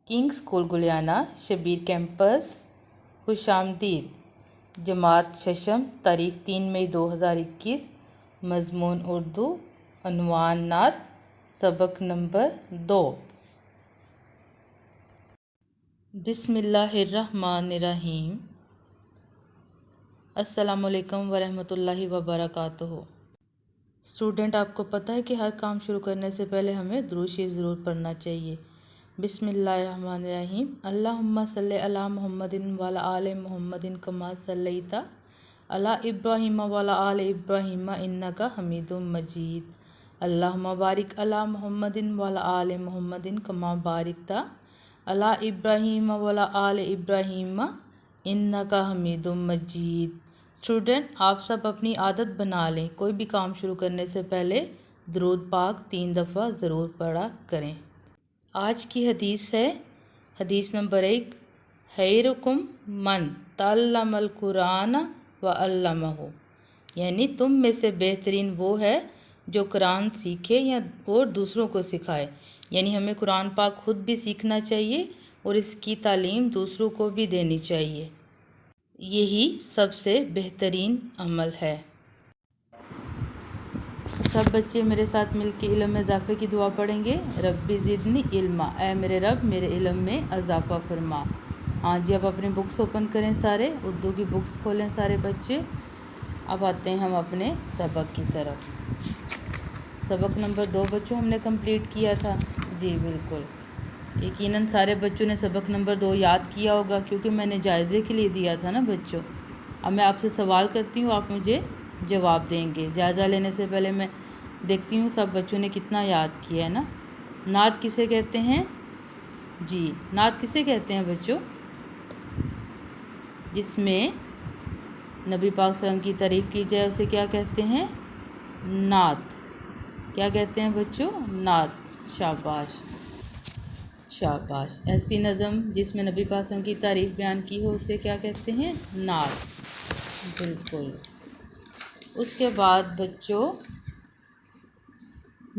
King school Gulyana Shabbir campus खुशामदीद। जमात शशम तारीख़ 3 मई 2021। मज़मून उर्दू। उन्वान नात। सबक नंबर 2। बिस्मिल्लाहिर्रहमानिर्रहीम। अस्सलामुअलैकुम वरहमतुल्लाहि वबरकातुहू। स्टूडेंट, आपको पता है कि हर काम शुरू करने से पहले हमें दुरूद शरीफ ज़रूर पढ़ना चाहिए। बिस्मिल्लाहिर्रहमानिर्रहीम। अल्लाहुम्मा सल्लि अला मुहम्मदिन वाला आले मुहम्मदिन कमा सल्लैता अला इब्राहीम वाला आले इब्राहीम इन्नका हमीदुम मजीद। अल्लाहुम्मा बारिक अला मुहम्मदिन वाला आले मुहम्मदिन कमा बारिकता अला इब्राहीम वाला आले इब्राहीम इन्नका हमीदुम मजीद। स्टूडेंट, आप सब अपनी आदत बना लें, कोई भी काम शुरू करने से पहले दुरूद पाक 3 दफ़ा ज़रूर पढ़ा करें। आज की हदीस है हदीस नंबर 1। खैरुकुम मन तअल्लमल कुरान व अल्लमहु, यानी तुम में से बेहतरीन वो है जो कुरान सीखे या और दूसरों को सिखाए। यानी हमें कुरान पाक खुद भी सीखना चाहिए और इसकी तालीम दूसरों को भी देनी चाहिए। यही सबसे बेहतरीन अमल है। सब बच्चे मेरे साथ मिलकर इल्म में इजाफ़े की दुआ पढ़ेंगे। रब्बी ज़िदनी इल्मा, ऐ मेरे रब मेरे इल्म में इजाफ़ा फरमा। हाँ जी, अब अपने बुक्स ओपन करें, सारे उर्दू की बुक्स खोलें सारे बच्चे। अब आते हैं हम अपने सबक की तरफ। सबक नंबर 2 बच्चों हमने कंप्लीट किया था। जी बिल्कुल, यकीनन सारे बच्चों ने सबक नंबर 2 याद किया होगा, क्योंकि मैंने जायज़े के लिए दिया था ना बच्चों। अब मैं आपसे सवाल करती हूँ, आप मुझे जवाब देंगे। जायज़ा लेने से पहले मैं देखती हूँ सब बच्चों ने कितना याद किया है ना। नात किसे कहते हैं? जी, नात किसे कहते हैं बच्चों? जिसमें नबी पाक सल्लल्लाहु अलैहि वसल्लम की तारीफ़ की जाए उसे क्या कहते हैं? नात। क्या कहते हैं बच्चों? नात। शाबाश शाबाश। ऐसी नज़म जिसमें नबी पाक सल्लल्लाहु अलैहि वसल्लम की तारीफ़ बयान की हो उसे क्या कहते हैं? नात। बिल्कुल। उसके बाद बच्चों,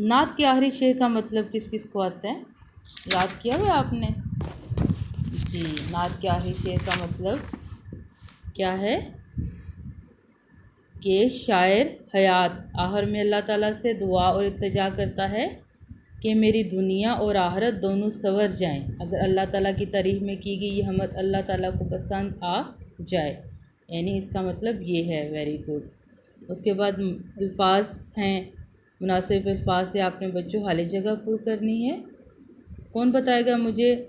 नात के आखिरी शेर का मतलब किस किस को आता है? याद किया हुआ आपने? जी, नात के आखिरी शेर का मतलब क्या है कि शायर हयात आखिर में अल्लाह ताला से दुआ और इल्तिजा करता है कि मेरी दुनिया और आखिरत दोनों संवर जाएं। अगर अल्लाह ताला की तारीफ़ में की गई ये हमद अल्लाह ताला को पसंद आ जाए, यानी इसका मतलब ये है। Very good. उसके बाद अल्फाज हैं, मुनासिब अल्फाज से आपने बच्चों खाली जगह पुर करनी है। कौन बताएगा मुझे?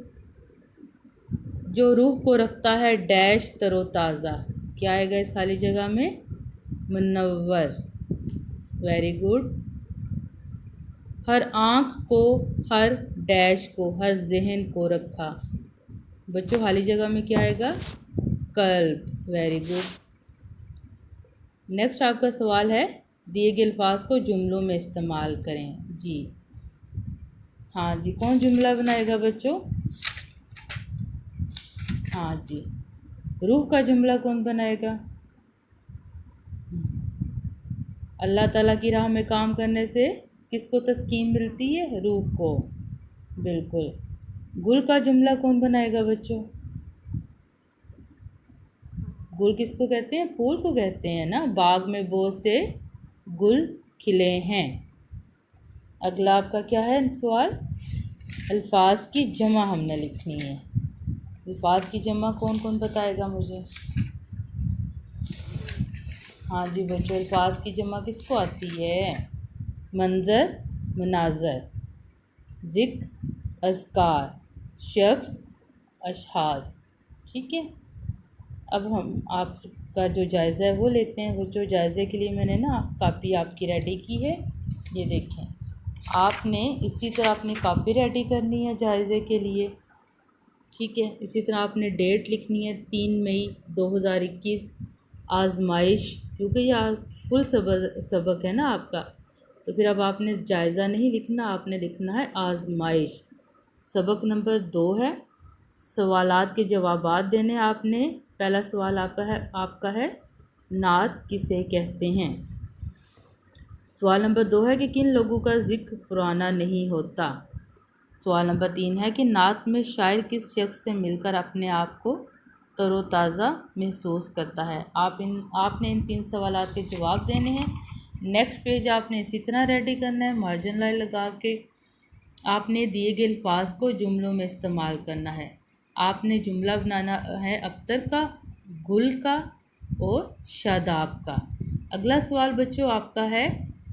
जो रूह को रखता है डैश तरोताज़ा, क्या आएगा इस खाली जगह में? मुनव्वर। Very good. हर आँख को, हर डैश को, हर जहन को रखा, बच्चों खाली जगह में क्या आएगा? कल्ब। Very good. नेक्स्ट आपका सवाल है, दिए गए अल्फाज को जुमलों में इस्तेमाल करें। जी हाँ जी, कौन जुमला बनाएगा बच्चों? हाँ जी, रूह का जुमला कौन बनाएगा? अल्लाह ताला की राह में काम करने से किसको तस्कीन मिलती है? रूह को। बिल्कुल। गुल का जुमला कौन बनाएगा बच्चों? गुल किसको कहते हैं? फूल को कहते हैं ना। बाग में बहुत से गुल खिले हैं। अगला आपका क्या है सवाल? अल्फाज की जमा हमने लिखनी है। अल्फाज की जमा कौन कौन बताएगा मुझे? हाँ जी बच्चों, अल्फाज की जमा किसको आती है? मंज़र, मनाज़र, ज़िक्र, अज़कार, शख्स, अशख़ास। ठीक है। अब हम आपका जो जायज़ा है वो लेते हैं बच्चों। जायज़े के लिए मैंने ना कापी आपकी रेडी की है, ये देखें। आपने इसी तरह अपनी कापी रेडी करनी है जायज़े के लिए। ठीक है। इसी तरह आपने डेट लिखनी है 3 मई 2021। आजमाइश, क्योंकि यह फुल सबक है ना आपका, तो फिर अब आपने जायज़ा नहीं लिखना, आपने लिखना है आजमाइश। सबक नंबर 2 है, सवालात के जवाबात देने आपने। पहला सवाल आपका है नात किसे कहते हैं। सवाल नंबर 2 है कि किन लोगों का ज़िक्र पुराना नहीं होता। سوال نمبر 3 ہے کہ نعت میں شاعر کس شخص سے مل کر اپنے آپ کو تر و تازہ محسوس کرتا ہے؟ آپ نے ان 3 سوالات کے جواب دینے ہیں۔ نیکسٹ پیج آپ نے اسی طرح ریڈی کرنا ہے، مارجن لائن لگا کے آپ نے دیے گئے الفاظ کو جملوں میں استعمال کرنا ہے۔ آپ نے جملہ بنانا ہے ابتر کا، گل کا اور شاداب کا۔ اگلا سوال بچوں آپ کا ہے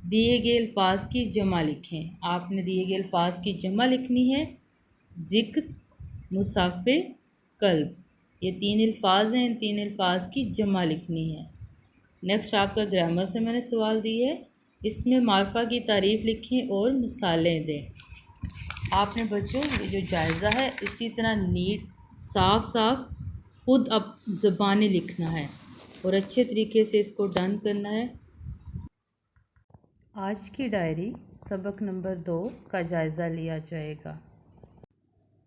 دیے گئے الفاظ کی جمع لکھیں۔ آپ نے دیے گئے الفاظ کی جمع لکھنی ہے ذکر، مسافر، قلب۔ یہ 3 الفاظ ہیں، ان 3 الفاظ کی جمع لکھنی ہے۔ نیکسٹ آپ کا گرامر سے میں نے سوال دی ہے، اس میں معرفہ کی تعریف لکھیں اور مثالیں دیں۔ آپ نے بچوں یہ جو جائزہ ہے اسی طرح نیٹ صاف خود اب زبانیں لکھنا ہے اور اچھے طریقے سے اس کو ڈن کرنا ہے۔ آج کی ڈائری سبق نمبر 2 کا جائزہ لیا جائے گا۔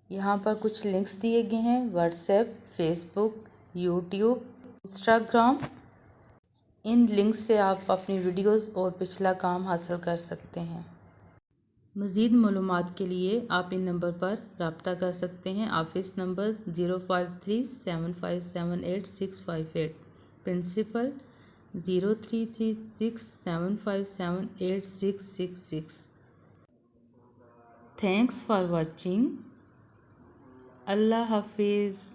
یہاں پر کچھ لنکس دیے گئے ہیں، واٹس ایپ، فیس بک، یوٹیوب، انسٹاگرام۔ ان لنکس سے آپ اپنی ویڈیوز اور پچھلا کام حاصل کر سکتے ہیں۔ مزید معلومات کے لیے آپ ان نمبر پر رابطہ کر سکتے ہیں۔ Office number 05375788658، principal 0336757866۔ Thanks for watching. اللہ حافظ۔